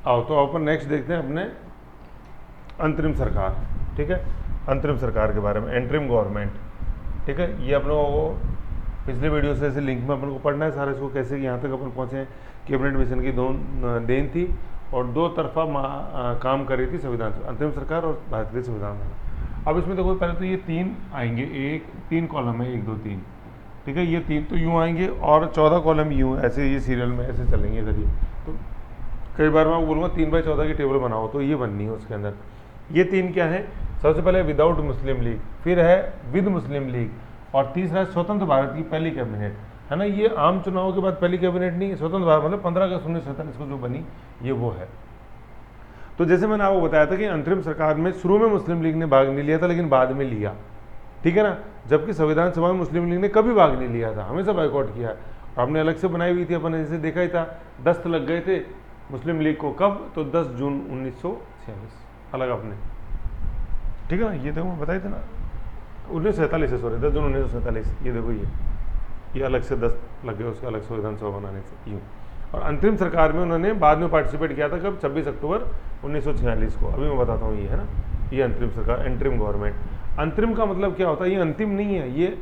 आओ तो अपन नेक्स्ट देखते हैं अपने अंतरिम सरकार। ठीक है, अंतरिम सरकार के बारे में, एंटरिम गवर्नमेंट। ठीक है, ये अपनों को पिछले वीडियो से लिंक में अपन को पढ़ना है सारा इसको, कैसे यहाँ तक अपन पहुँचे। कैबिनेट मिशन की देन थी और दो तरफा काम कर रही थी संविधान, अंतरिम सरकार और भारतीय संविधान। अब इसमें देखो पहले तो ये 3 आएंगे, एक 3 कॉलम है, 1 2 3। ठीक है, ये 3 तो यूँ आएंगे और 14 कॉलम यूँ, ऐसे ये सीरियल में ऐसे चलेंगे इधर। ये तो कई बार मैं बोलूँगा 3/14 की टेबल बनाओ, तो ये बननी है उसके अंदर। ये 3 क्या है, सबसे पहले विदाउट मुस्लिम लीग, फिर है विद मुस्लिम लीग, और तीसरा है स्वतंत्र भारत की पहली कैबिनेट, है ना। ये आम चुनाव के बाद पहली कैबिनेट नहीं, स्वतंत्र भारत मतलब 15 अगस्त 1947 को जो बनी, ये वो है। तो जैसे मैंने आपको बताया था कि अंतरिम सरकार में शुरू में मुस्लिम लीग ने भाग नहीं लिया था, लेकिन बाद में लिया। ठीक है ना, जबकि संविधान सभा में मुस्लिम लीग ने कभी भाग नहीं लिया था, हमेशा बाइकआउट किया। और हमने अलग से बनाई हुई थी, अपन ने जैसे देखा ही था, दस्त लग गए थे मुस्लिम लीग को, कब, तो 10 जून 1946 अलग अपने। ठीक है ना, ये देखो बताए थे ना, 1947 है, सॉरी 10 जून 1947। ये देखो ये अलग से 10 लग गए उसके, अलग से विधानसभा बनाने से यूँ। और अंतरिम सरकार में उन्होंने बाद में पार्टिसिपेट किया था, कब, 26 अक्टूबर 1946 को। अभी मैं बताता हूँ, ये है ना, ये अंतरिम सरकार, एंटरिम गवर्नमेंट। अंतरिम का मतलब क्या होता है, ये अंतिम नहीं है, ये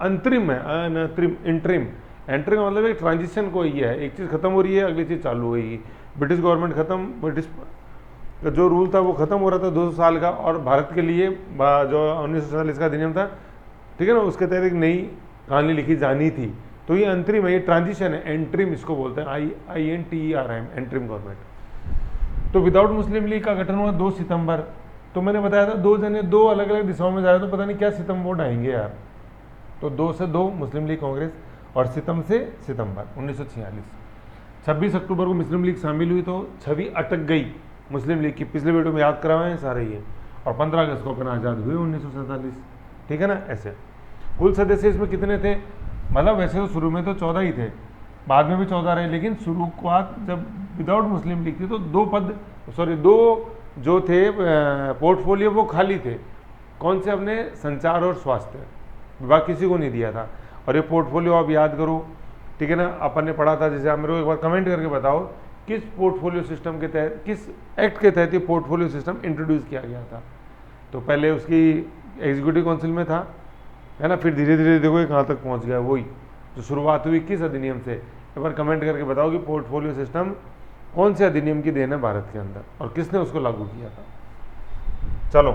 अंतरिम है, अनतरिम, इंटरिम। एंटरिम का मतलब एक ट्रांजिशन को ही है, एक चीज़ खत्म हो रही है, अगली चीज़ चालू होगी। ब्रिटिश गवर्नमेंट खत्म, ब्रिटिश जो रूल था वो खत्म हो रहा था 200 साल का, और भारत के लिए जो 1947 का अधिनियम था, ठीक है ना, उसके तहत एक नई कहानी लिखी जानी थी। तो ये अंतरिम है, ये ट्रांजिशन है, एंटरिम इसको बोलते हैं, INTERIM, एंटरिम गवर्नमेंट। तो विदाउट मुस्लिम लीग का गठन हुआ 2 सितंबर। तो मैंने बताया था 2 जने 2 अलग अलग दिशाओं में जा रहे, तो पता नहीं क्या सितम वोट आएंगे यार। तो 2 से 2 मुस्लिम लीग कांग्रेस, और सितम से सितंबर 1946। 26 अक्टूबर को मुस्लिम लीग शामिल हुई, तो छवि अटक गई मुस्लिम लीग की, पिछले वीडियो में याद कराए हैं सारे ये। और 15 अगस्त को अपन आज़ाद हुए 1947। ठीक है ना, ऐसे। कुल सदस्य इसमें कितने थे, मतलब वैसे तो शुरू में तो 14 ही थे, बाद में भी 14 रहे, लेकिन शुरुआत जब विदाउट मुस्लिम लीग थी तो 2 जो थे पोर्टफोलियो वो खाली थे। कौन से, अपने संचार और स्वास्थ्य विभाग, किसी को नहीं दिया था। और ये पोर्टफोलियो आप याद करो, ठीक है ना, अपन ने पढ़ा था। जैसे आप मेरे को एक बार कमेंट करके बताओ किस पोर्टफोलियो सिस्टम के तहत, किस एक्ट के तहत ये पोर्टफोलियो सिस्टम इंट्रोड्यूस किया गया था। तो पहले उसकी एग्जीक्यूटिव काउंसिल में था, है ना, फिर धीरे धीरे देखो ये कहाँ तक पहुँच गया। वही जो शुरुआत हुई किस अधिनियम से, एक बार कमेंट करके बताओ कि पोर्टफोलियो सिस्टम कौन से अधिनियम की देन है भारत के अंदर, और किसने उसको लागू किया था। चलो,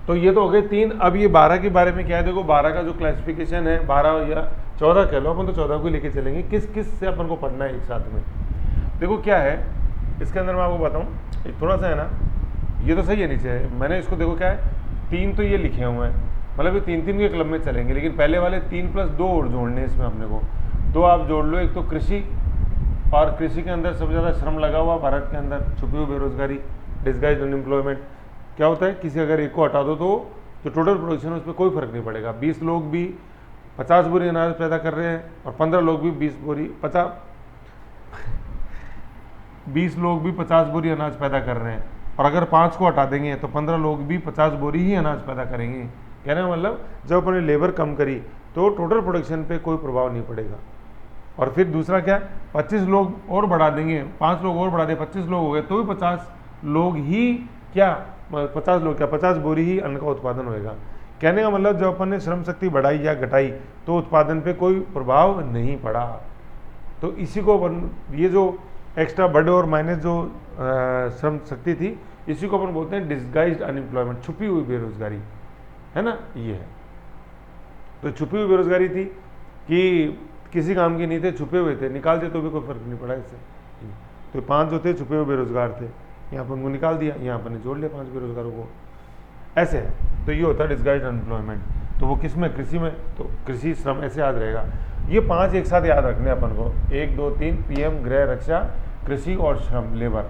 तो ये तो हो गए 3। अब ये 12 के बारे में क्या है, देखो 12 का जो क्लासिफिकेशन है, 12 या 14 कह लो, अपन तो 14 को लेके चलेंगे। किस किस से अपन को पढ़ना है एक साथ में। देखो क्या है इसके अंदर, मैं आपको बताऊँ, थोड़ा सा है ना, ये तो सही है नीचे, मैंने इसको देखो क्या है, 3 तो ये लिखे हुए हैं, मतलब ये 3 के क्लब में चलेंगे, लेकिन पहले वाले 3 + 2 और जोड़ने इसमें अपने को। 2 आप जोड़ लो, एक तो कृषि, और कृषि के अंदर सबसे ज़्यादा श्रम लगा हुआ भारत के अंदर, छुपी हुई बेरोजगारी, डिस्गाइज्ड अनएम्प्लॉयमेंट। क्या होता है, किसी अगर एक को हटा दो तो जो टोटल प्रोडक्शन है उस पर कोई फर्क नहीं पड़ेगा। 20 लोग भी 50 बोरी अनाज पैदा कर रहे हैं, और 15 लोग भी 20 लोग भी 50 बोरी अनाज पैदा कर रहे हैं, और अगर 5 को हटा देंगे तो 15 लोग भी 50 बोरी ही अनाज पैदा करेंगे। कहने का मतलब जब अपने लेबर कम करी तो टोटल प्रोडक्शन पे कोई प्रभाव नहीं पड़ेगा। और फिर दूसरा क्या, 25 लोग और बढ़ा देंगे, 5 लोग और बढ़ा दे, 25 लोग हो गए, तो भी 50 लोग ही क्या, 50 लोग क्या, 50 बोरी ही अन्न का उत्पादन होएगा। कहने का मतलब जब अपन ने श्रम शक्ति बढ़ाई या घटाई तो उत्पादन पे कोई प्रभाव नहीं पड़ा। तो इसी को अपन, ये जो एक्स्ट्रा बढ़े और माइनस जो श्रम शक्ति थी, इसी को अपन बोलते हैं डिस्गाइज्ड अनएम्प्लॉयमेंट, छुपी हुई बेरोजगारी, है ना, ये है। तो छुपी हुई बेरोजगारी थी कि किसी काम की नहीं थे, छुपे हुए थे, निकाल दिए तो भी कोई फर्क नहीं पड़ा इससे। तो 5 जो थे छुपे हुए बेरोजगार थे, यहाँ पर उनको निकाल दिया, यहाँ पर जोड़ लिया 5 बेरोजगारों को, ऐसे है। तो ये होता है डिस्गाइज्ड अनएम्प्लॉयमेंट। तो वो किस में, कृषि में, तो कृषि श्रम ऐसे याद रहेगा। ये 5 एक साथ याद रखने अपन को, 1 2 3, PM, गृह, रक्षा, कृषि और श्रम, लेबर।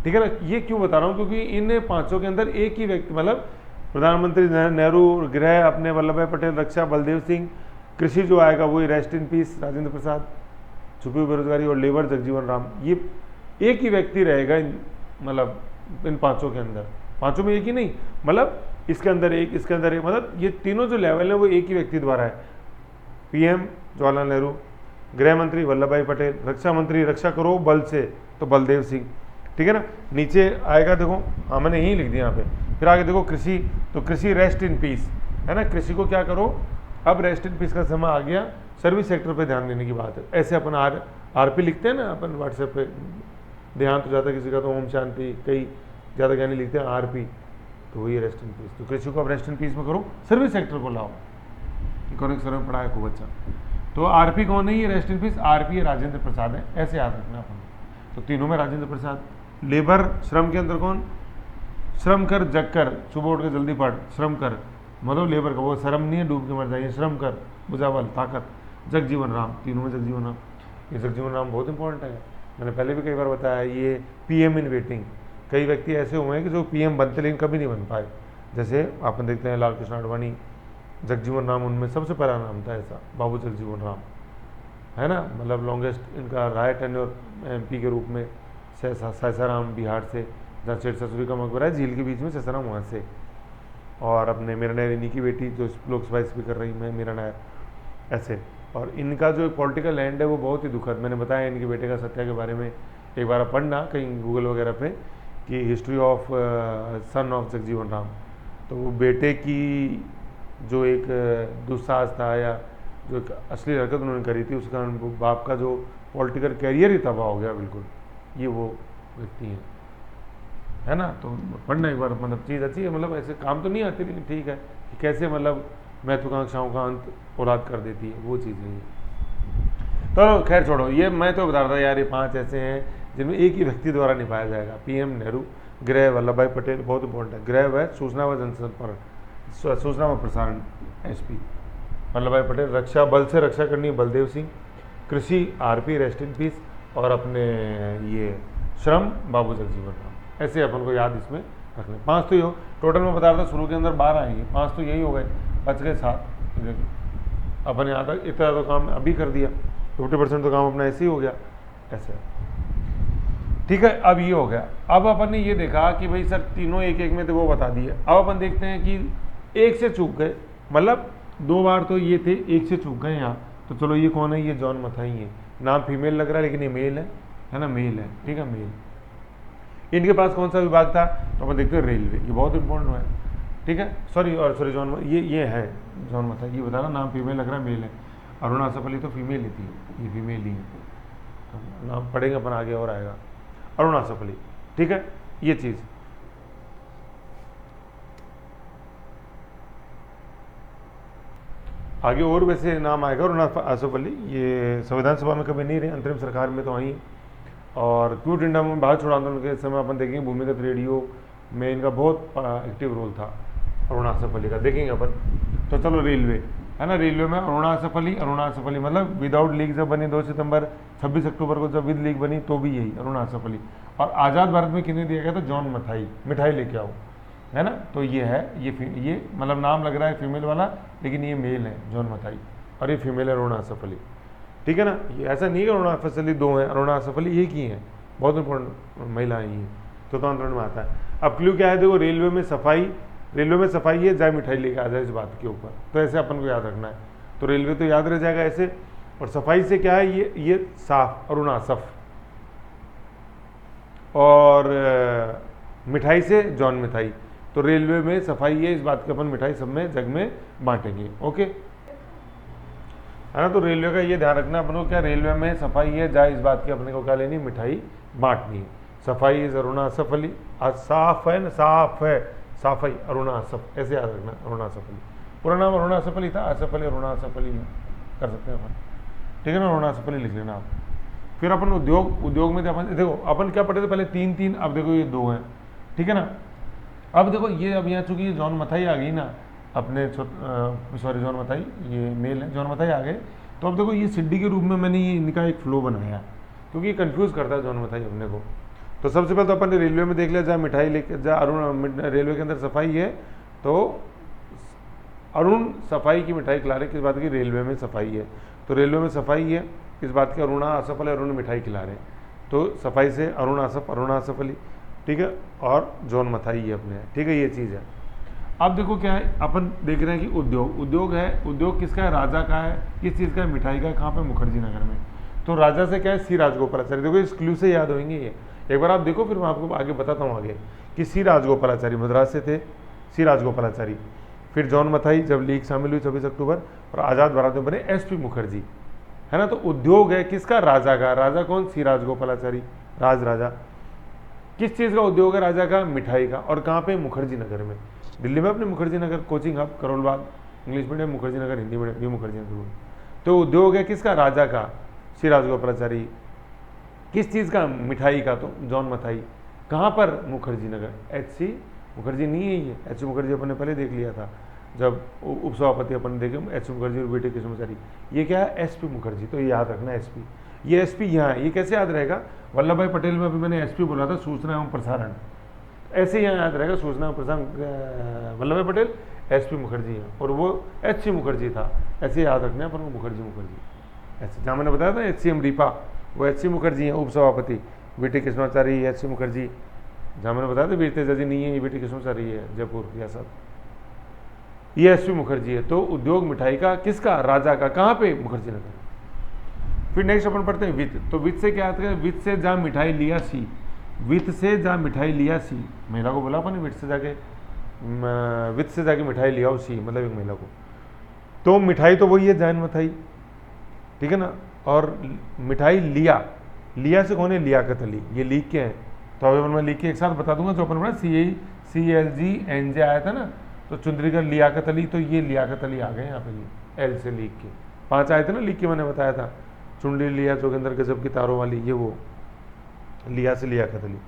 ठीक है ना, ये क्यों बता रहा हूँ, क्योंकि इन 5 के अंदर एक ही व्यक्ति, मतलब प्रधानमंत्री नेहरू, गृह अपने वल्लभ भाई पटेल, रक्षा बलदेव सिंह, कृषि जो आएगा वही rest in piece Rajendra Prasad, छुपी हुई बेरोजगारी, और लेबर जगजीवन राम। ये एक ही व्यक्ति रहेगा मतलब इन 5 के अंदर, 5 में एक ही नहीं, मतलब इसके अंदर एक, इसके अंदर एक, मतलब ये तीनों जो लेवल है वो एक ही व्यक्ति द्वारा है। PM जवाहरलाल नेहरू, गृह मंत्री वल्लभ भाई पटेल, रक्षा मंत्री रक्षा करो बल से, तो तो बलदेव सिंह, ठीक है ना। नीचे आएगा देखो, हाँ मैंने यही लिख दिया यहाँ पे। फिर आगे देखो कृषि, तो कृषि रेस्ट इन पीस, है ना। कृषि को क्या करो, अब रेस्ट इन पीस का समय आ गया, सर्विस सेक्टर पे ध्यान देने की बात है। ऐसे अपन आरपी लिखते हैं ना अपन व्हाट्सएप पे, देहांत हो जाता है किसी का तो ओम शांति, कई ज़्यादा ज्ञानी लिखते हैं आरपी, तो वही रेस्ट इन पीस। तो कृषि को अब रेस्ट इन पीस में करो, सर्विस सेक्टर को लाओ। इकोनॉमिक सर्वे में पढ़ा है खूब अच्छा। तो आरपी कौन है, ये rest in peace RP Rajendra Prasad है, ऐसे याद रखना अपन। तो तीनों में राजेंद्र प्रसाद। लेबर श्रम के अंदर कौन, श्रम कर जग कर, सुबह उठ के जल्दी पढ़, श्रम कर मतलब लेबर का, वो श्रम नहीं है डूब के मर जाइए, श्रम कर बुझावल ताकत। जगजीवन राम, तीनों में जगजीवन राम। ये जगजीवन राम बहुत इंपॉर्टेंट है, मैंने पहले भी कई बार बताया। ये पीएम इन वेटिंग, कई व्यक्ति ऐसे हुए हैं कि जो पीएम बनते लेकिन कभी नहीं बन पाए। जैसे अपन देखते हैं लाल कृष्ण आडवाणी, जगजीवन राम उनमें सबसे पहला नाम था ऐसा, बाबू जगजीवन राम, है ना। मतलब लॉन्गेस्ट इनका रहा है टेन्योर एमपी के रूप में। सैसाराम बिहार से, जहाँ शेर ससुरी का मकबरा है झील के बीच में, सैसाराम वहाँ से। और अपने मीरा नायर इन्हीं की बेटी जो लोकसभा स्पीकर रही मैं, मीरा नायर, ऐसे। और इनका जो पॉलिटिकल लैंड है वो बहुत ही दुखद, मैंने बताया इनके बेटे का सत्या के बारे में, एक बार पढ़ना कहीं गूगल वगैरह पे कि history of son of Jagjivan Ram. तो वो बेटे की जो एक दुस्साहस था या जो एक असली हरकत उन्होंने करी थी, उस कारण बाप का जो पॉलिटिकल कैरियर ही तबाह हो गया बिल्कुल। ये वो व्यक्ति हैं, है ना। तो पढ़ना एक बार, मतलब चीज़ अच्छी है, मतलब ऐसे काम तो नहीं आती लेकिन ठीक है कि कैसे मतलब महत्वाकांक्षाओं का अंत औलाद कर देती है, वो चीज़ है ये। तो खैर छोड़ो, ये मैं तो बता रहा था यार, ये 5 ऐसे हैं जिनमें एक ही व्यक्ति द्वारा निभाया जाएगा। पीएम नेहरू, गृह वल्लभ भाई पटेल, बहुत इंपॉर्टेंट है। गृह है सूचना व जनसंपर्क, सूचना व प्रसारण एसपी वल्लभ भाई पटेल। रक्षा बल से रक्षा करनी बलदेव सिंह। कृषि आरपी रेस्ट इन पीस, और अपने ये श्रम बाबू जगजीवन राम। ऐसे अपन को याद इसमें रखने। 5 तो ये टोटल में बता रहा था, शुरू के अंदर 12 आएंगे, 5 तो यही हो गए, बच गए 7। अपन यहाँ तक इतना तो काम अभी कर दिया, 50% तो काम अपना ऐसे ही हो गया, ऐसे। ठीक है, अब ये हो गया। अब अपन ने ये देखा कि भाई सर तीनों एक एक में थे, वो बता दिए। अब अपन देखते हैं कि एक से चूक गए, मतलब 2 बार तो ये थे, एक से चूक गए यहाँ। तो चलो ये कौन है, ये जॉन मथाई है। नाम फीमेल लग रहा है लेकिन ये मेल है ना, मेल है, ठीक है मेल। इनके पास कौन सा विभाग था, तो अपन देखते हैं रेलवे, ये बहुत इंपॉर्टेंट है, ठीक है। सॉरी जॉन, ये है जॉन मथाई, ये बता रहा, नाम फीमेल लग रहा है, मेल है। अरुणा आसफ अली तो फीमेल ही थी, ये फीमेल ही है, तो नाम पढ़ेंगे अपन आगे और आएगा। अरुणा आसफ अली, ठीक है, ये चीज़। आगे और वैसे नाम आएगा। अरुणा आसफ अली ये संविधान सभा में कभी नहीं रहे, अंतरिम सरकार में तो आई। और क्विट इंडिया में भारत छोड़ो आंदोलन के समय अपन देखेंगे भूमिगत रेडियो में इनका बहुत एक्टिव रोल था अरुणा आसफ अली का, देखेंगे अपन। तो चलो रेलवे, है ना, रेलवे में अरुणा आसफ अली मतलब विदाउट लीग जब बनी 2 सितंबर, 26 अक्टूबर को जब विद लीग बनी तो भी यही अरुणा आसफ अली। और आज़ाद भारत में किन्हें दिया गया था, जॉन मथाई, मिठाई लेके आओ, है ना। तो ये है, ये मतलब नाम लग रहा है फीमेल वाला लेकिन ये मेल है जॉन मथाई, और ये फीमेल है अरुणा आसफ अली, ठीक है ना। ये ऐसा नहीं है अरुणा आसफ अली 2 हैं, अरुणा आसफ अली एक ही हैं, बहुत इंपॉर्टेंट महिला है ये, तो आंदोलन में आता है। अब क्लू क्या है, देखो रेलवे में सफाई है, जाए मिठाई लेके आ जाए इस बात के ऊपर, तो ऐसे अपन को याद रखना है। तो रेलवे तो याद रह जाएगा ऐसे, और सफाई से क्या है, ये साफ अरुणा आसफ, और मिठाई से जॉन मिठाई। तो रेलवे में सफाई है, इस बात की अपन मिठाई सब में जग में बांटेंगे, ओके, है ना। तो रेलवे का ये ध्यान रखना अपन को, क्या रेलवे में सफाई है, जाए इस बात की अपने को क्या लेनी, मिठाई बांटनी है। सफाई इज अरुणा आसफ अली, आज साफ है ना, साफ है, साफाई अरुणा आसफ, ऐसे याद रखना अरुणा आसफ अली। पूरा नाम अरुणा आसफ अली था, आसफ अली अरुणा आसफ अली में कर सकते हैं अपन, ठीक है ना, अरुणा आसफ अली लिख लेना आप। फिर अपन उद्योग में अपन देखो, अपन क्या पढ़े थे पहले 3, अब देखो ये 2 हैं, ठीक है ना। अब देखो ये, अब यहाँ चूंकि जॉन मथाई आ गई ना, अपने सॉरी जॉन मथाई ये मेल है, जॉन मथाई आ गए। तो अब देखो ये सिड्डी के रूप में मैंने ये इनका एक फ्लो बनाया, क्योंकि ये कन्फ्यूज़ करता है जॉन मथाई अपने को। तो सबसे पहले तो अपन ने रेलवे में देख लिया, जहाँ मिठाई लेके जा अरुण, रेलवे के अंदर सफाई है, तो अरुण सफाई की मिठाई खिला रहे, किस बात की, रेलवे में सफाई है, तो रेलवे में सफाई है, इस बात की अरुणा आसफ अली अरुण मिठाई खिला रहे, तो सफाई से अरुणा आसफ अली, ठीक है, और जॉन मथाई है अपने, ठीक है, ये चीज़ है। अब देखो क्या है, अपन देख रहे हैं कि उद्योग है, उद्योग किसका है, राजा का है, किस चीज़ का है, मिठाई का है, कहाँ पे, मुखर्जी नगर में। तो राजा से क्या है, सी राजगोपालाचारी। देखो इस क्लू से याद होंगे ये, एक बार आप देखो फिर मैं आपको आगे बताता हूँ आगे कि सी राजगोपालाचारी मद्रास से थे, सी राजगोपालाचारी। फिर जॉन मथाई जब लीग शामिल हुई 26 अक्टूबर, और आज़ाद भारत में बने एसपी मुखर्जी, है ना। तो उद्योग है किसका, राजा का। राजा कौन, सी राजगोपालाचारी, राजा। किस चीज़ का उद्योग है राजा का, मिठाई का। और कहाँ पे, मुखर्जी नगर में। दिल्ली में अपने Mukherjee Nagar coaching hub, Karol Bagh English medium, Mukherjee Nagar Hindi medium, ये मुखर्जी नगर। तो उद्योग है किसका, राजा का, सी राजगोपालाचारी। किस चीज़ का, मिठाई का, तो जॉन मथाई। कहाँ पर, मुखर्जी नगर। एच.सी. मुखर्जी नहीं है ये, एच.सी. मुखर्जी अपन ने पहले देख लिया था जब उपसभापति अपन ने देखे, एच.सी. मुखर्जी और बेटे कृष्णमाचारी। ये क्या है, एस.पी. मुखर्जी। तो ये याद रखना एस.पी. ये एस.पी. यहाँ है, ये कैसे याद रहेगा, वल्लभ भाई पटेल में अभी मैंने एस.पी. बोला था, सूचना एवं प्रसारण, ऐसे यहाँ याद रहेगा, सूचना एवं प्रसारण वल्लभ भाई पटेल, एस.पी. मुखर्जी है, और वो एच.सी. मुखर्जी था। ऐसे याद रखना है पर वो मुखर्जी ऐसे, जहाँ मैंने बताया था एच.सी. अमरीपा, वो एच.सी. मुखर्जी हैं उपसभापति, बीटी कृष्णमाचारी, एच.सी. मुखर्जी। जहाँ मैंने बताया था वीर तेजाजी नहीं है, ये बीटी कृष्णमाचारी है जयपुर, या सब ये एस.पी. मुखर्जी है। तो उद्योग मिठाई का किसका, राजा का। कहाँ पे, मुखर्जी नगर। फिर नेक्स्ट अपन पढ़ते हैं वित्त। तो वित्त से क्या आता है, वित्त से जहाँ मिठाई लिया सी, वित्त से जहाँ मिठाई लिया सी, महिला को बोला अपन वित्त से जाके, वित्त से जाके मिठाई लिया हो सी, मतलब एक महिला को। तो मिठाई तो वही है, जैन मिठाई, ठीक है ना। और मिठाई लिया, लिया से कौन है, लियाकत अली। ये लिख के हैं, तो अभी मैं लिख के एक साथ बता दूंगा। जो अपन बना CLG आया था ना, तो चुंदरीगढ़ लियाकत अली, तो ये लियाकत अली आ गए यहाँ पे, एल से लिख के 5 आए थे ना लिख के, मैंने बताया था। चुंडली लिया, जोगिंदर गजब की तारों वाली, ये वो लिया से लियाकत अली,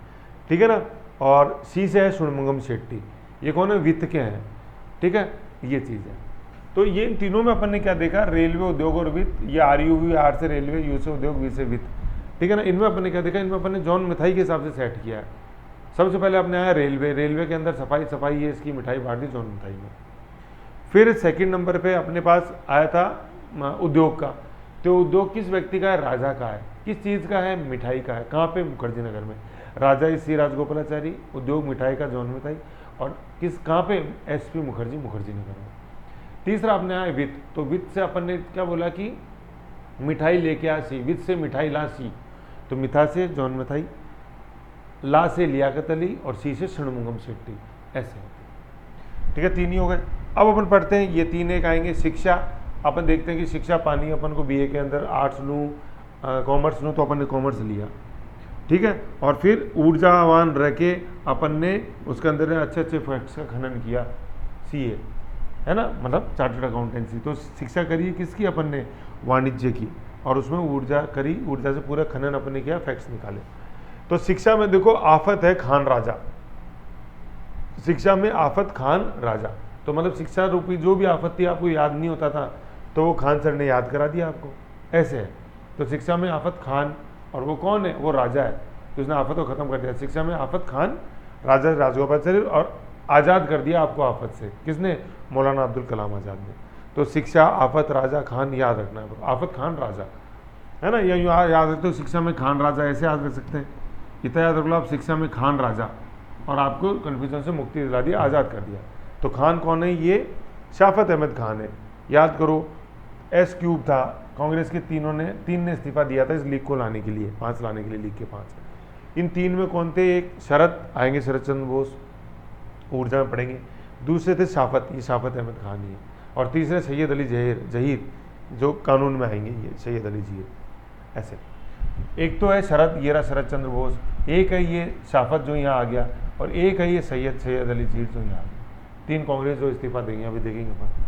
ठीक है ना। और सी से है षणमुगम शेट्टी, ये कौन है, वित्त के हैं, ठीक है, ये चीज़ है। तो ये इन तीनों में अपन ने क्या देखा, रेलवे, उद्योग और वित्त। ये RU आर से रेलवे, यू से उद्योग, वी से वित्त, ठीक है ना। इनमें अपन ने क्या देखा, इनमें अपन ने जॉन मिठाई के हिसाब से सेट किया है। सबसे पहले अपने आया रेलवे, रेलवे के अंदर सफाई ये इसकी मिठाई बांट दी जॉन मिठाई में। फिर सेकंड नंबर पे अपने पास आया था उद्योग का। तो उद्योग किस व्यक्ति का है, राजा का है। किस चीज़ का है, मिठाई का है। कहाँ पे, मुखर्जी नगर में। राजा सी राजगोपालाचारी, उद्योग मिठाई का जॉन मिठाई, और किस कहाँ पे, एस.पी. मुखर्जी, मुखर्जी नगर में। तीसरा अपने आया वित्त। तो वित्त से अपन ने क्या बोला कि मिठाई लेके आ सी, वित्त से मिठाई ला सी, तो मिठा से जॉन मिठाई, ला से लियाकत अली, और सी से षणमुगम शेट्टी, ऐसे होते, ठीक है। 3 ही हो गए। अब अपन पढ़ते हैं ये 3 एक आएंगे। शिक्षा, अपन देखते हैं कि शिक्षा पानी अपन को BA के अंदर, आर्ट्स लूँ कॉमर्स लूँ, तो अपन ने कॉमर्स लिया, ठीक है। और फिर ऊर्जावान रह के अपन ने उसके अंदर अच्छे अच्छे फैक्ट्स का खनन किया, CA, है ना, मतलब चार्टर्ड अकाउंटेंसी। तो शिक्षा करी किसकी, अपन ने वाणिज्य की, और उसमें ऊर्जा करी, ऊर्जा से पूरा खनन अपन ने किया, फैक्ट्स निकाले। तो शिक्षा में देखो आफत है खान राजा, शिक्षा में आफत खान राजा। तो मतलब शिक्षा रूपी जो भी आफत थी आपको याद नहीं होता था, तो वो खान सर ने याद करा दिया आपको, ऐसे है। तो शिक्षा में आफत खान, और वो कौन है, वो राजा है, तो उसने आफत को खत्म कर दिया। शिक्षा में आफत खान राजा राजगोपालाचारी, और आज़ाद कर दिया आपको आफत से, किसने, मौलाना अब्दुल कलाम आज़ाद ने। तो शिक्षा, आफत, राजा, खान, याद रखना है। आफत खान राजा, है ना, या याद रखते हो, शिक्षा में खान राजा, ऐसे याद रख सकते हैं। इतना याद रख लो आप, शिक्षा में खान राजा, और आपको कन्फ्यूजन से मुक्ति दिला दिया, आज़ाद कर दिया। तो खान कौन है, ये शराफत अहमद खान है। याद करो, S³ था, कांग्रेस के 3 ने इस्तीफा दिया था इस लीग को लाने के लिए, 5 लाने के लिए, लीग के 5। इन 3 में कौन थे, एक शरद आएंगे, शरद चंद्र बोस, ऊर्जा में पढ़ेंगे। दूसरे थे शाफत, ये शाफत अहमद खान ही है। और तीसरे सैयद अली जहीर, जो कानून में आएंगे, ये सैयद अली जहीर, ऐसे। एक तो है शरद, ये रहा शरद चंद्र बोस, एक है ये शाफत जो यहाँ आ गया, और एक है ये सैयद अली जहीर जो यहाँ आ गया। 3 कांग्रेस जो इस्तीफा देंगे, अभी देखेंगे अपन।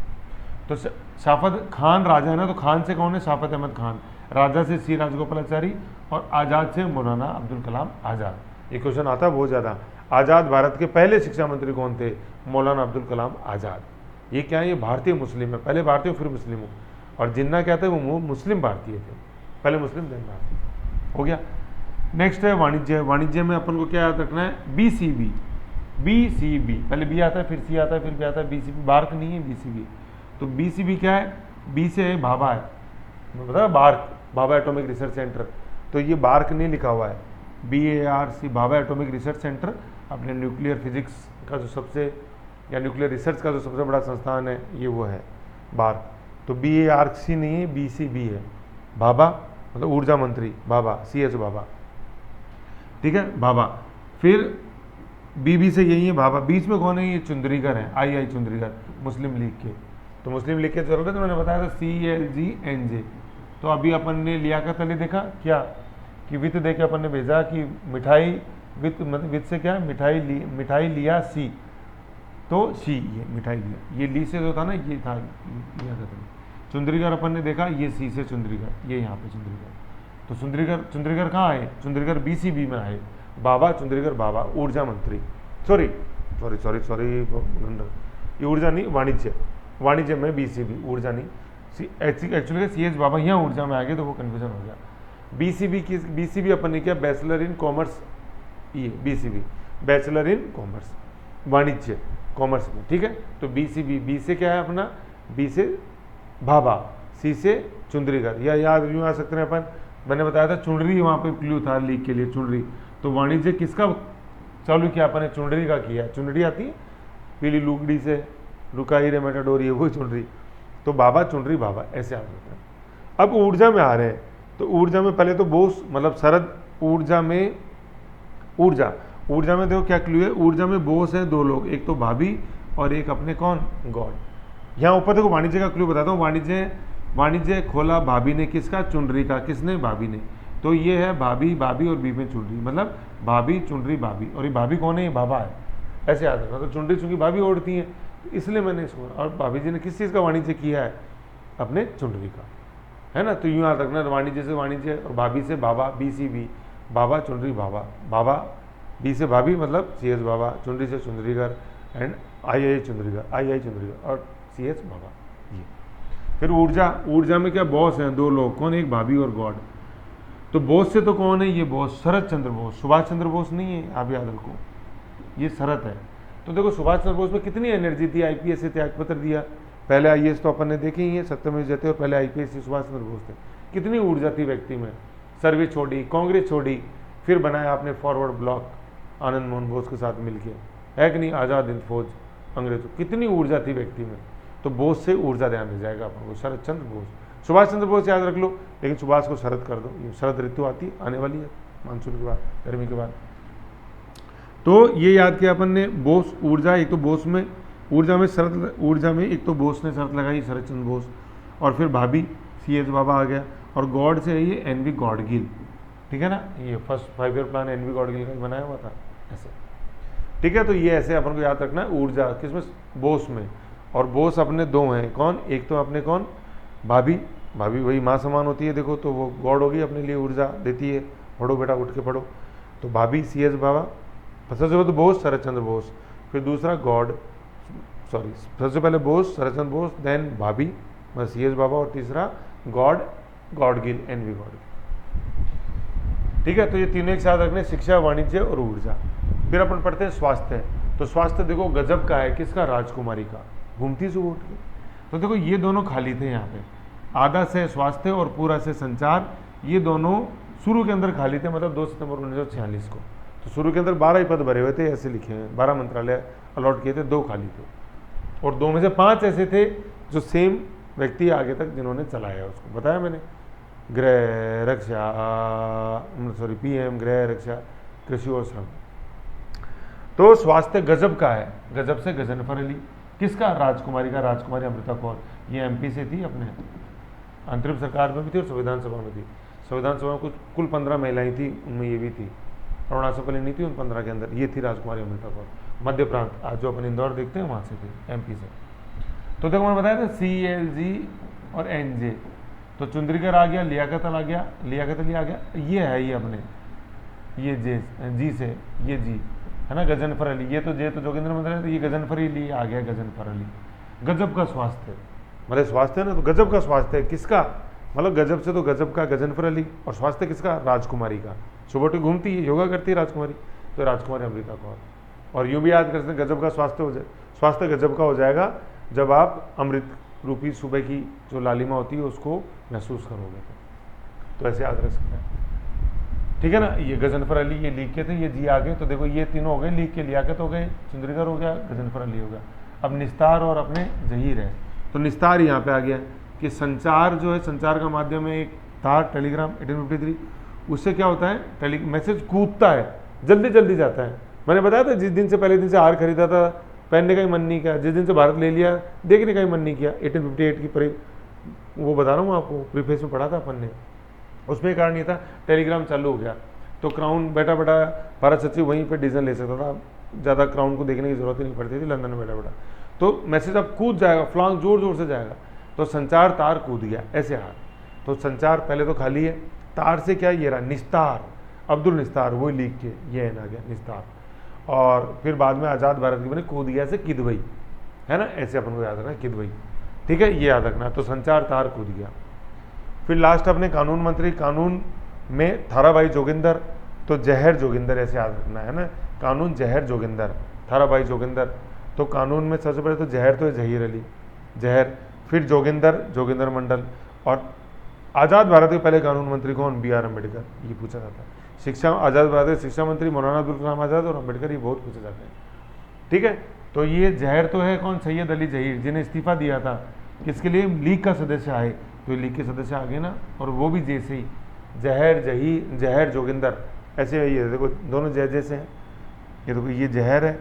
तो शाफत खान राजा है ना, तो खान से कौन है, शाफत अहमद खान, राजा से सी राजगोपालाचारी, और आज़ाद से मौलाना अब्दुल कलाम आज़ाद। ये क्वेश्चन आता है बहुत ज़्यादा। आज़ाद भारत के पहले शिक्षा मंत्री कौन थे, मौलाना अब्दुल कलाम आज़ाद। ये क्या है, ये भारतीय मुस्लिम है, पहले भारतीय फिर मुस्लिम हो। और जिन्ना क्या थे, वो मुस्लिम भारतीय थे, पहले मुस्लिम देन भारतीय, हो गया। नेक्स्ट है वाणिज्य। वाणिज्य में अपन को क्या याद रखना है, BCB, पहले B आता है, फिर C आता है, फिर B आता है, BCB, बार्क नहीं है, BCB। तो BCB क्या है, B से है भाभा है, बता BARC, Bhabha atomic research centre. तो ये बार्क नहीं लिखा हुआ है, BARC, Bhabha atomic research centre, अपने न्यूक्लियर फिजिक्स का जो सबसे, या न्यूक्लियर रिसर्च का जो सबसे बड़ा संस्थान है, ये वो है बार्क। तो BARC नहीं है, BCB है, भाभा मतलब ऊर्जा मंत्री बाबा, CS बाबा, ठीक है, बाबा। फिर बीबी से यही है बाबा, बीच में कौन है, ये चुंद्रीकर है, आई चुंद्रीकर, मुस्लिम लीग के। तो मुस्लिम लीग के चल रहे थे, मैंने बताया था CLGNJ। तो अभी अपन ने लियाकत अली देखा क्या कि वित्त दे के अपन ने भेजा कि मिठाई वित्त, मतलब वित्त से क्या है, मिठाई लिया सी, तो सी ये मिठाई लिया, ये ली से जो था ना ये था लियाकत अली। चुंद्रीकर अपन ने देखा ये सी से चुंद्रीकर, ये यहाँ पे चुंद्रीकर। तो चुंद्रीकर कहाँ आए, चुंद्रीकर BCB में आए, बाबा चुंद्रीकर बाबा ऊर्जा मंत्री, सॉरी ये ऊर्जा नहीं, वाणिज्य में BCB, ऊर्जा नहीं, एक्चुअली CS बाबा यहाँ ऊर्जा में आ गए तो वो कन्फ्यूजन हो गया। BCB अपन ने किया बैचलर इन कॉमर्स, ये BCB बैचलर इन कॉमर्स, वाणिज्य कॉमर्स में, ठीक है। तो BCB, B से क्या है अपना, B से भाभा, C से चुंद्रीकर, या याद यूँ आ सकते हैं अपन, मैंने बताया था चुनरी वहाँ पे क्लू था लीक के लिए, चुनरी। तो वाणिज्य किसका चालू किया अपन ने, चुनरी का किया, चुनरी आती है पीली लुगड़ी से, रुकाई रे मेटाडोरी है वो चुनरी, तो बाबा चुनरी बाबा, ऐसे आ जाते हैं। अब ऊर्जा में आ रहे हैं, तो ऊर्जा में पहले तो बोस मतलब शरद, ऊर्जा में देखो क्या क्लू है, ऊर्जा में बोस है दो लोग, एक तो भाभी और एक अपने कौन, गॉड। यहाँ ऊपर देखो वाणिज्य का क्लू बताता हूँ, वाणिज्य खोला भाभी ने, किसका, चुनरी का, किसने, भाभी ने। तो ये है भाभी और बी में चुनरी, मतलब भाभी चुनरी भाभी, और ये भाभी कौन है, ये बाबा है, ऐसे याद रखना। तो चुनरी चूंकि भाभी ओढ़ती है इसलिए मैंने इसको, और भाभी जी ने किस चीज़ का वाणिज्य किया है, अपने चुनरी का, है ना। तो यूँ याद रखना, वाणिज्य से वाणिज्य और भाभी से बाबा, BCB बाबा चुनरी बाबा, बी से भाभी मतलब CS बाबा, चुनरी से चुंद्रीकर एंड आई चुंद्रीकर और CS बाबा ये। फिर ऊर्जा में क्या बॉस हैं दो लोग, कौन, एक भाभी और गॉड। तो बोस से तो कौन है, ये बोस शरद चंद्र बोस, सुभाष चंद्र बोस नहीं है, आप याद रखो ये शरद है। तो देखो सुभाष चंद्र बोस में कितनी एनर्जी थी, IPS से त्यागपत्र दिया, पहले IAS तो अपन ने देखे ही है, सत्यमेव जयते, और पहले IPS से सुभाष चंद्र बोस थे। कितनी ऊर्जा थी व्यक्ति में, सर्विस छोड़ी, कांग्रेस छोड़ी, फिर बनाया आपने फॉरवर्ड ब्लॉक आनंद मोहन बोस के साथ मिलकर, है कि नहीं, आज़ाद हिंद फौज अंग्रेजों, कितनी ऊर्जा थी व्यक्ति में। तो बोस से ऊर्जा ध्यान रह जाएगा अपन को, शरद चंद्र बोस, सुभाष चंद्र बोस याद रख लो, लेकिन सुभाष को शरद कर दो, ये शरद ऋतु आती आने वाली है मानसून के बाद, गर्मी के बाद। तो ये याद किया अपन ने, बोस ऊर्जा, एक तो बोस में ऊर्जा में एक तो बोस ने शरत लगाई, शरद चंद्र बोस, और फिर भाभी CS बाबा आ गया, और गॉड से है ये NV गॉडगिल, ठीक है ना, ये first 5 year plan NV Gadgil का बनाया हुआ था ऐसे, ठीक है। तो ये ऐसे अपन को याद रखना है, ऊर्जा किसमें, बोस में, और बोस अपने दो हैं, कौन, एक तो अपने कौन, भाभी वही माँ समान होती है, देखो तो वो गॉड होगी, अपने लिए ऊर्जा देती है, पढ़ो बेटा उठ के पढ़ो। तो भाभी CS बाबा, सबसे पहले तो बोस शरद चंद्र बोस, फिर दूसरा गॉड, सॉरी सबसे पहले बोस शरद चंद्र बोस, देन भाभी मतलब CS बाबा, और तीसरा गॉडगिल NV गॉडगिल, ठीक है। तो ये तीनों एक साथ रखने, शिक्षा, वाणिज्य और ऊर्जा। फिर अपन पढ़ते हैं स्वास्थ्य। तो स्वास्थ्य देखो गजब का है, किसका, राजकुमारी का, घूमती से उठ के। तो देखो ये दोनों खाली थे यहाँ पे, आधा से स्वास्थ्य और पूरा से संचार, ये दोनों शुरू के अंदर खाली थे, मतलब 2 सितंबर 1946 को। तो शुरू के अंदर 12 ही पद भरे हुए थे, ऐसे लिखे हैं, 12 मंत्रालय अलॉट किए थे, 2 खाली थे, और 2 में से 5 ऐसे थे जो सेम व्यक्ति आगे तक जिन्होंने चलाया, उसको बताया मैंने, गृह रक्षा, सॉरी PM गृह रक्षा, कृषि और श्रम। तो स्वास्थ्य गजब का है, गजब से गजनफर अली, किसका, राजकुमारी का, राजकुमारी अमृता कौर, ये MP से थी, अपने अंतरिम सरकार में भी थी और संविधान सभा में थी। संविधान सभा में कुल 15 महिलाएं थी, उनमें ये भी थी, अरुणाचल प्रदेश नहीं थी उन 15 के अंदर, ये थी राजकुमारी अमृता कौर, मध्य प्रांत, आज जो अपन इंदौर देखते हैं वहाँ से थी, MP से। तो देखो मैंने बताया था CLG और NJ। तो चुंद्रीकर आ गया, लियाकत अली आ गया, ये है ये अपने, ये जी से ये जी है ना, गजनफर अली, ये तो जोगिंद्र मंदिर है, तो ये गजनफर अली आ गया, गजनफर अली। गजब का स्वास्थ्य, मतलब स्वास्थ्य ना, तो गजब का स्वास्थ्य किसका, मतलब गजब से तो गजब का गजनफर अली, और स्वास्थ्य किसका, राजकुमारी का। सुबह उठ घूमती है, योगा करती है राजकुमारी, तो राजकुमारी अमृता कौर। और यूँ भी याद कर सकते हैं, गजब का स्वास्थ्य हो जाए, स्वास्थ्य गजब का हो जाएगा जब आप अमृत रूपी सुबह की जो लालिमा होती है उसको महसूस करोगे, तो ऐसे याद रख सकते हैं, ठीक है ना। ये गजनफर अली, ये लीक के थे, ये जी आ गए। तो देखो ये तीनों हो गए, लीक के, लियाकत हो गए, चुंद्रीकर हो गया, गजनफर अली हो गया। अब निस्तार और अपने जहीर है। तो निस्तार यहाँ पे आ गया कि संचार जो है, संचार का माध्यम है एक तार टेलीग्राम 1853, उससे क्या होता है, मैसेज कूदता है, जल्दी जल्दी जाता है। मैंने बताया था जिस दिन से पहले दिन से हार खरीदा था पहनने का ही मन नहीं किया, जिस दिन से भारत ले लिया देखने का ही मन नहीं किया। 1858 की वो बता रहा हूँ आपको, प्रीफेस में पढ़ा था अपन ने, उसमें कारण ये था टेलीग्राम चालू हो गया तो क्राउन बैठा बैठा भारत सचिव वहीं पे डिसीजन ले सकता था, ज़्यादा क्राउन को देखने की जरूरत ही नहीं पड़ती थी, लंदन में बैठा बैठा। तो मैसेज अब कूद जाएगा, फ्लांग जोर जोर से जाएगा, तो संचार तार कूद गया ऐसे हार। तो संचार पहले तो खाली है, तार से क्या ये रहा निस्तार, अब्दुल निस्तार वो लिख के ये आ गया निस्तार। और फिर बाद में आज़ाद भारत की बने कूद गया से किदवई, है ना, ऐसे अपन को याद रखना किदवई, ठीक है, ये याद रखना। तो संचार तार कूद गया। फिर लास्ट अपने कानून मंत्री, कानून में थाराभाई जोगिंदर, तो जहर जोगिंदर ऐसे याद रखना है ना, कानून जहर जोगिंदर, थाराभाई जोगिंदर। तो कानून में सबसे पहले तो जहर तो है जहीर अली जहर, फिर जोगिंदर, जोगिंदर मंडल। और आज़ाद भारत के पहले कानून मंत्री कौन, बी आर अम्बेडकर, ये पूछा जाता है। शिक्षा, आज़ाद भारत के शिक्षा मंत्री मौलाना अब्दुल कलाम आज़ाद और अम्बेडकर, ये बहुत पूछे जाते हैं, ठीक है। तो ये जहर तो है कौन, सैयद अली जहीर, जिन्हें इस्तीफा दिया था किसके लिए, लीग का सदस्य आए, तो लीग के सदस्य आ गए ना, और वो भी जैसे ही जहर जहर जोगिंदर ऐसे, ये देखो दोनों जैसे हैं, ये देखो ये जहर है,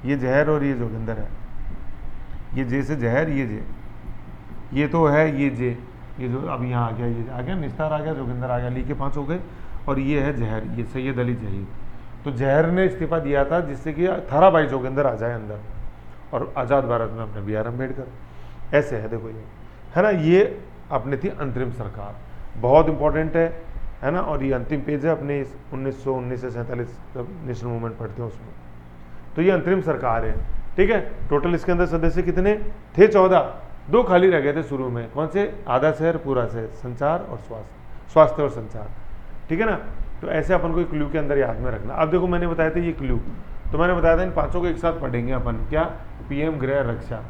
ये जहर और ये जोगिंदर है, ये जे से जहर, ये तो है ये जे, ये जो अब यहाँ आ गया, ये आ गया निस्तार आ गया, जोगिंदर आ गया, ली के 5 हो गए, और ये है जहर, ये सैयद अली जहीर। तो जहर ने इस्तीफा दिया था जिससे कि थाराभाई जोगिंदर आ जाए अंदर, और आज़ाद भारत में अपने बी आर अम्बेडकर, ऐसे है देखो ये, है ना। ये अपने थी अंतरिम सरकार, बहुत इंपॉर्टेंट है ना। और ये अंतिम पेज है अपने 1919 से 47 जब नेशनल मूवमेंट पढ़ते हैं उसमें। तो ये अंतरिम सरकार है, ठीक है। टोटल इसके अंदर सदस्य कितने थे, 14, 2 खाली रह गए थे शुरू में, कौन से, आधा शहर पूरा शहर, संचार और स्वास्थ्य और संचार, ठीक है ना। तो ऐसे अपन को क्लू के अंदर याद में रखना। अब देखो मैंने बताया था ये क्लू, तो मैंने बताया था इन 5 को एक साथ पढ़ेंगे अपन, क्या, पीएम गृह रक्षा,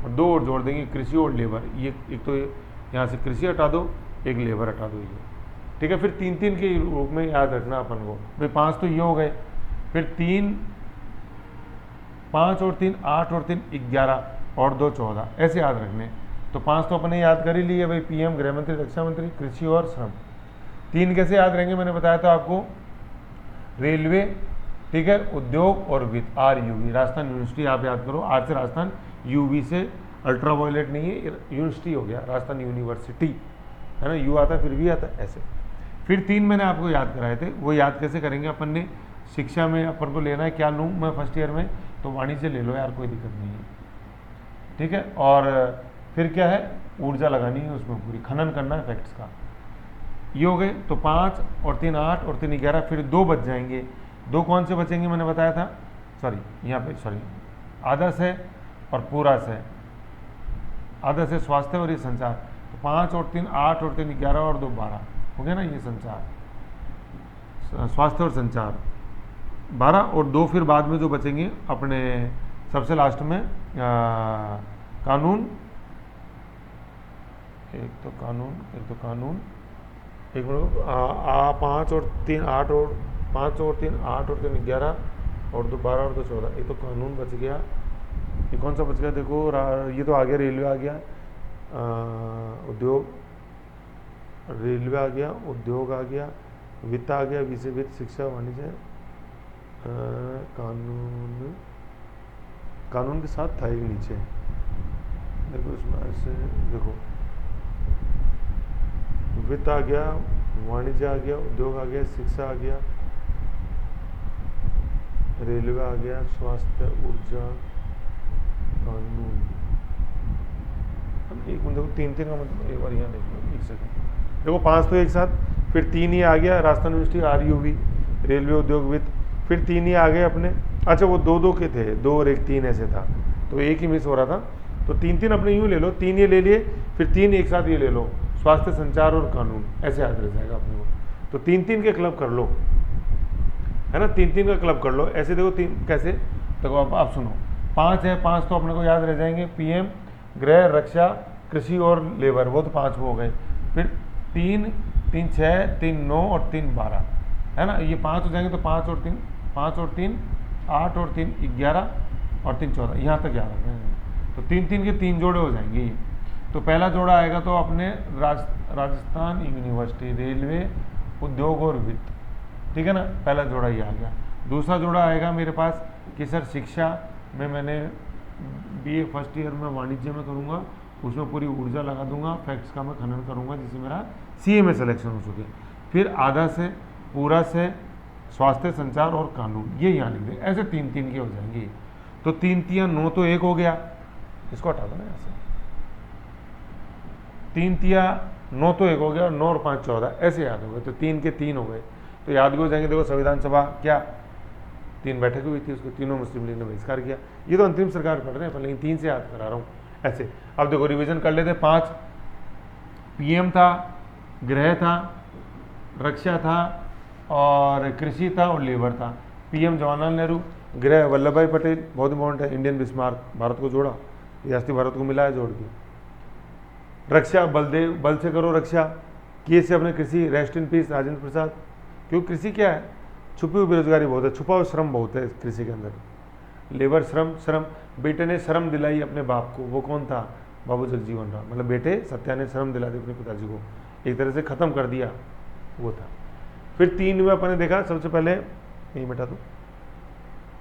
और 2 और जोड़ देंगे, कृषि और लेबर। ये एक तो यहाँ से कृषि हटा दो, एक लेबर हटा दो, ये ठीक है। फिर 3-3 के रूप में याद रखना अपन को, भाई 5 तो ये हो गए, फिर 5 और 3 8 और 3 11 और 2 14, ऐसे याद रखने। तो 5 तो अपने याद कर ही लिए भाई, पीएम, गृह मंत्री, रक्षा मंत्री, कृषि और श्रम। 3 कैसे याद रहेंगे, मैंने बताया था आपको, रेलवे, ठीक है, उद्योग और वित्त, RUV, राजस्थान यूनिवर्सिटी आप याद करो, आज से राजस्थान, UV से अल्ट्रावायलेट नहीं है, यूनिवर्सिटी हो गया, राजस्थान यूनिवर्सिटी, है ना, यू आता फिर भी आता ऐसे। फिर 3 मैंने आपको याद कराए थे, वो याद कैसे करेंगे अपन ने, शिक्षा में अपन को लेना है, क्या लूँ मैं फर्स्ट ईयर में, तो वाणिज्य ले लो यार, कोई दिक्कत नहीं है, ठीक है। और फिर क्या है, ऊर्जा लगानी है उसमें पूरी, खनन करना है फैक्ट्स का, ये हो गए। तो 5 और 3 8 और 3 11, फिर 2 बच जाएंगे। 2 कौन से बचेंगे मैंने बताया था, सॉरी यहाँ पे, सॉरी, आधा से और पूरा से, आधा से स्वास्थ्य और ये संचार। तो 5 और 3 8 और 3 11 और 2 12 हो गया ना, ये संचार, स्वास्थ्य और संचार 12, और 2 फिर बाद में जो बचेंगे अपने सबसे लास्ट में कानून, एक तो कानून, एक मिनट, 5 और 3 8 और 5 और 3 8 और 3 11 और 2 12 और 2 14, ये तो कानून बच गया। ये कौन सा बच गया, देखो ये तो आ गया, रेलवे आ गया, उद्योग, रेलवे आ गया, उद्योग आ गया, वित्त आ गया, विषय वित्त, शिक्षा, वाणिज्य, कानून के साथ था एक नीचे, देखो इसमें ऐसे, देखो वित्त आ गया, वाणिज्य आ गया, उद्योग आ गया, शिक्षा आ गया, रेलवे आ गया, स्वास्थ्य, ऊर्जा, कानून। एक मिनट देखो, 3 का मतलब, एक बार यहाँ देखो, एक सेकंड, देखो 5 तो एक साथ, फिर 3 ही आ गया, राजस्थान यूनिवर्सिटी, RUV, रेलवे, उद्योग, वित्त, फिर 3 ही आ गए अपने, अच्छा वो 2 के थे, 2 और 1 3 ऐसे था, तो एक ही मिस हो रहा था, तो 3 अपने यूँ ले लो, 3 ये ले लिए, फिर 3 एक साथ ये ले लो, स्वास्थ्य, संचार और कानून, ऐसे याद रह जाएगा अपने को। तो 3 के क्लब कर लो, है ना, 3 का क्लब कर लो, ऐसे देखो 3 कैसे, देखो अब आप सुनो, 5 है, 5 तो अपने को याद रह जाएंगे, पीएम, गृह, रक्षा, कृषि और लेबर, वो तो 5 हो गए। फिर 3 6 3 9 और 3 12, है ना, ये 5 हो जाएंगे, तो 5 और 3 8 और 3 11 और 3 14, यहाँ तक याद रखेंगे। तो 3 के 3 जोड़े हो जाएंगे ये। तो पहला जोड़ा आएगा तो अपने राजस्थान यूनिवर्सिटी, रेलवे, उद्योग और वित्त, ठीक है ना, पहला जोड़ा ये आ गया। दूसरा जोड़ा आएगा मेरे पास कि सर शिक्षा में मैंने बीए फर्स्ट ईयर में वाणिज्य में करूँगा, उसमें पूरी ऊर्जा लगा दूंगा, फैक्ट्स का मैं खनन करूँगा जिससे मेरा सीए में सिलेक्शन हो सके। फिर आधा से, पूरा से, स्वास्थ्य, संचार और कानून, ये यहाँ लिख दें। ऐसे 3-3 के हो जाएंगे। तो 3-3 9 तो 1 हो गया, इसको हटा दो ना यहाँ से। 3-3 9 तो 1 हो गया और 9 और 5 14, ऐसे याद हो गए। तो 3 के 3 हो गए, तो याद भी हो जाएंगे। देखो संविधान सभा क्या 3 बैठक हुई थी, उसको तीनों मुस्लिम लीग ने बहिष्कार किया। ये तो अंतरिम सरकार पढ़ रहे हैं, लेकिन 3 से याद करा रहा हूँ ऐसे। अब देखो रिवीजन कर लेते। 5 पीएम था, गृह था, रक्षा था और कृषि था और लेबर था। पीएम जवाहरलाल नेहरू, गृह वल्लभ भाई पटेल, बहुत इंपॉर्टेंट है, इंडियन बिस्मार्क, भारत को जोड़ा, रियासती भारत को मिला है जोड़ के। रक्षा बलदेव, बल से करो रक्षा, किए से अपने कृषि, rest in piece Rajendra Prasad. क्योंकि कृषि क्या है, छुपी हुई बेरोजगारी बहुत है, छुपा हुआ श्रम बहुत है कृषि के अंदर। लेबर श्रम, बेटे ने शर्म दिलाई अपने बाप को, वो कौन था, बाबू जगजीवन राम। मतलब बेटे सत्या ने शर्म दिला दी अपने पिताजी को, एक तरह से खत्म कर दिया, वो था। फिर 3 में अपने देखा, सबसे पहले यही मिटा दो,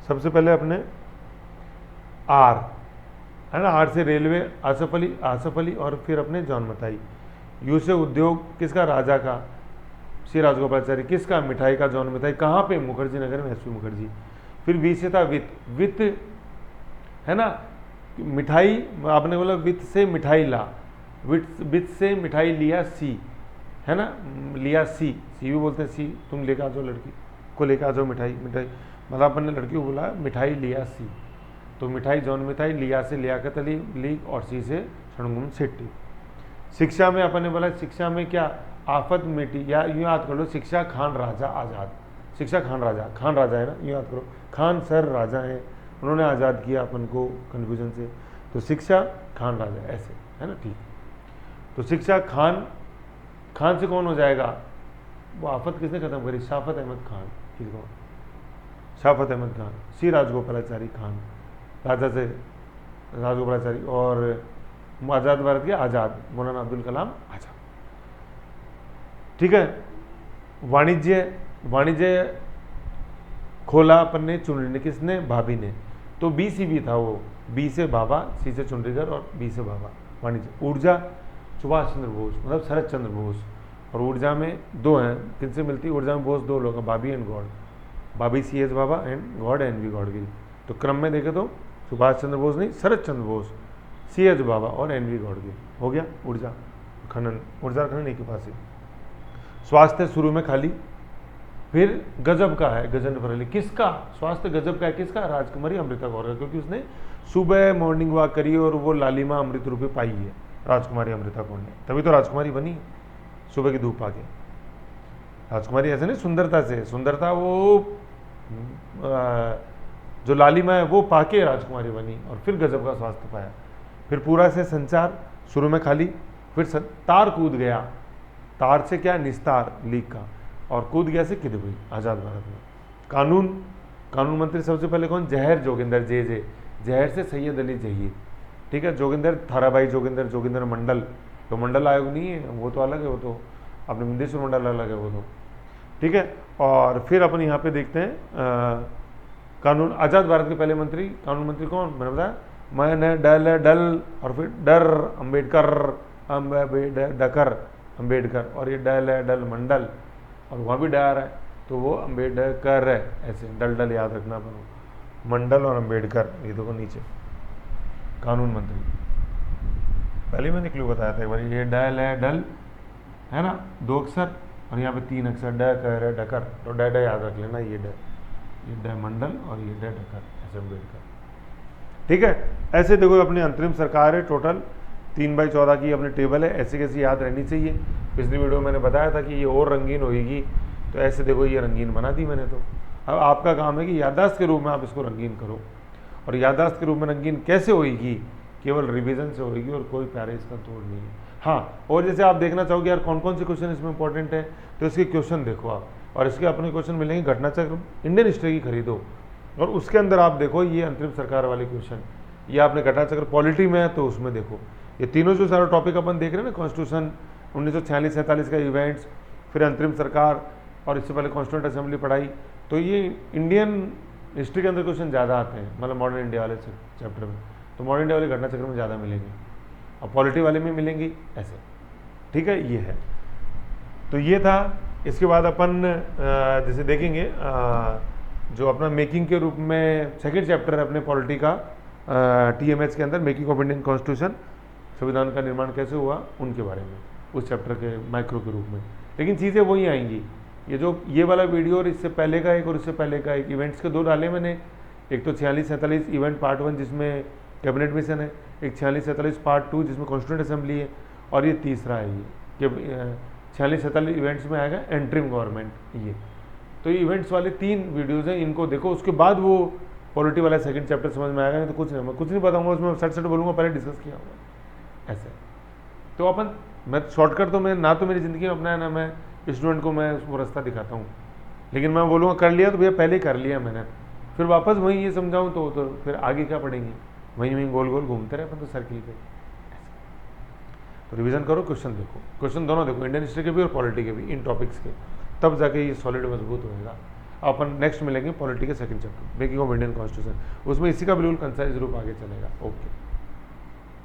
सबसे पहले अपने आर है ना, आर से रेलवे, आसफ अली और फिर अपने जॉन मथाई। यू से उद्योग, किसका, राजा का, सी राजगोपालाचारी, किसका, मिठाई का, जॉन मिठाई। कहाँ पे, मुखर्जी नगर में, एसपी मुखर्जी। फिर वी से था वित्त है ना, मिठाई, आपने बोला वित्त से मिठाई ला, वित्त से मिठाई लिया सी, है ना, लिया सी भी बोलते हैं, सी तुम लेकर आ जाओ, लड़की को लेकर आ जाओ मिठाई, मतलब अपन ने लड़की को बोला मिठाई लिया सी, तो मिठाई जॉन मिठाई, लिया से लियाकत अली लीग और सी से षणमुगम शेट्टी। शिक्षा में अपन ने बोला, शिक्षा में क्या, आफत मिटी, या यूँ याद कर लो, शिक्षा खान राजा आज़ाद, शिक्षा खान राजा है ना, यूँ याद करो, खान सर राजा हैं, उन्होंने आज़ाद किया अपन को कन्फ्यूजन से, तो शिक्षा खान राजा, ऐसे है ना, ठीक। तो शिक्षा खान से कौन हो जाएगा, वो आफत किसने खत्म करी, शाफत अहमद खान, किसको, शाफत अहमद खान। सी राजगोपालाचारी खान, राजा से राजगोपालाचारी, और आज़ाद भारत के आज़ाद, मौलाना अब्दुल कलाम आज़ाद, ठीक है। वाणिज्य खोला अपन ने, चुनरी ने, किसने, भाभी ने। तो BCB था वो, बी से बाबा, सी से चुनरीकर और बी से बाबा, वाणिज्य। ऊर्जा, सुभाष चंद्र बोस, मतलब शरद चंद्र बोस। और ऊर्जा में 2 हैं, किनसे मिलती है ऊर्जा में, बोस 2 लोग हैं, भाभी एंड गॉड, भाभी CS Baba and God NV गॉडगिरी। तो क्रम में देखे तो सुभाष चंद्र बोस नहीं, शरद चंद्र बोस, CS बाबा और NV गॉडगिरी, हो गया ऊर्जा खनन एक के पास ही। स्वास्थ्य शुरू में खाली, फिर गजब का है, गजनफर अली, किसका, स्वास्थ्य गजब का है, किसका, राजकुमारी अमृता गौर का, क्योंकि उसने सुबह मॉर्निंग वॉक करी और वो लालिमा अमृत रूपी पाई है, राजकुमारी अमृता कौर ने, तभी तो राजकुमारी बनी, सुबह की धूप पाके। राजकुमारी ऐसे नहीं सुंदरता से, सुंदरता वो जो लालिमा है वो पाके राजकुमारी बनी, और फिर गजब का स्वास्थ्य पाया। फिर पूरा से संचार, शुरू में खाली, फिर तार कूद गया, तार से क्या, निस्तार लीग का, और कूद गया से किद हुई, आज़ाद भारत में। कानून मंत्री सबसे पहले कौन, जहर जोगिंदर, जे जहर से सैयद अली जहीर, ठीक है। जोगिंदर थाराभाई जोगिंदर मंडल, तो मंडल आयोग नहीं है, वो तो अलग है, वो तो अपने बिंदेश्वर मंडल अलग है वो तो, ठीक है। और फिर अपन यहाँ पे देखते हैं कानून, आज़ाद भारत के पहले मंत्री, कानून मंत्री कौन, मैंने बताया, मैंने डल और फिर डर, अम्बेडकर, और ये डल मंडल, और वहाँ भी डर है, तो वो अम्बेडकर है, ऐसे डल याद रखना पड़ो, मंडल और अम्बेडकर, ये देखो नीचे कानून मंत्री। पहले मैंने क्लू बताया था एक बार, ये डल है ना, 2 अक्षर, और यहाँ पे 3 अक्षर, डकर, तो ड याद रख लेना, ये ड मंडल और ये डकर, ऐसे अम्बेडकर, ठीक है। ऐसे देखो अपनी अंतरिम सरकार है, टोटल 3/14 की अपनी टेबल है, ऐसे कैसे याद रहनी चाहिए। पिछली वीडियो में मैंने बताया था कि ये और रंगीन होगी, तो ऐसे देखो ये रंगीन बना दी मैंने। तो अब आपका काम है कि याददाश्त के रूप में आप इसको रंगीन करो, और याददाश्त के रूप में रंगीन कैसे होगी, केवल रिवीजन से होगी, और कोई प्यारे इसका तोड़ नहीं है। हाँ, और जैसे आप देखना चाहोगे यार कौन कौन से क्वेश्चन इसमें इंपॉर्टेंट है, तो इसके क्वेश्चन देखो आप, और इसके अपने क्वेश्चन मिलेंगे, घटनाचक्र इंडियन हिस्ट्री की खरीदो, और उसके अंदर आप देखो ये अंतरिम सरकार वाले क्वेश्चन, ये आपने घटनाचक्र पॉलिटी में है तो उसमें देखो, ये तीनों जो सारा टॉपिक अपन देख रहे हैं ना, कॉन्स्टिट्यूशन 1946-47 का इवेंट्स, फिर अंतरिम सरकार और इससे पहले कॉन्स्टिट्यूंट असेंबली पढ़ाई, तो ये इंडियन हिस्ट्री के अंदर क्वेश्चन ज़्यादा आते हैं, मतलब मॉडर्न इंडिया वाले चैप्टर में। तो मॉडर्न इंडिया वाले घटना चक्र में ज़्यादा मिलेंगे और पॉलिटी वाले में मिलेंगी ऐसे, ठीक है। ये है, तो ये था। इसके बाद अपन जैसे देखेंगे जो अपना मेकिंग के रूप में सेकंड चैप्टर है अपने पॉलिटी का, TMH के अंदर, मेकिंग ऑफ इंडियन कॉन्स्टिट्यूशन, संविधान का निर्माण कैसे हुआ उनके बारे में, उस चैप्टर के माइक्रो के रूप में। लेकिन चीज़ें वही आएंगी, ये जो ये वाला वीडियो और इससे पहले का एक और इससे पहले का एक, इवेंट्स के 2 डाले मैंने। एक तो 46-47 इवेंट पार्ट 1 जिसमें कैबिनेट मिशन है, एक 46-47 पार्ट 2 जिसमें कॉन्स्टिट्यूंट असेंबली है, और ये तीसरा है ये कि 46-47 इवेंट्स में आएगा एंट्रिम गवर्नमेंट। ये तो ये इवेंट्स वाले 3 वीडियोज़ हैं, इनको देखो, उसके बाद वो पॉलिटी वाला सेकंड चैप्टर समझ में आएगा। नहीं तो कुछ नहीं, मैं कुछ नहीं बताऊंगा उसमें, सट बोलूँगा, पहले डिस्कस किया होगा ऐसे। तो अपन, मैं शॉर्टकट तो मैं ना तो मेरी ज़िंदगी में अपना है ना मैं स्टूडेंट को मैं वो रास्ता दिखाता हूँ, लेकिन मैं बोलूँगा कर लिया तो भैया पहले कर लिया मैंने, फिर वापस वहीं ये समझाऊँ तो फिर आगे क्या पढ़ेंगे, वहीं गोल गोल घूमते रहे अपन तो सर्किल पे। तो रिवीजन करो, क्वेश्चन देखो, क्वेश्चन दोनों देखो, इंडियन हिस्ट्री के भी और पॉलिटी के भी, इन टॉपिक्स के, तब जाके ये सॉलिड मजबूत होएगा। अपन नेक्स्ट मिलेंगे पॉलिटी के second chapter, making of Indian constitution, उसमें इसी का बिल्कुल कंसाइज रूप आगे चलेगा। ओके,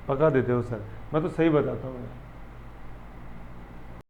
पका देते हो सर, मैं तो सही बताता हूँ।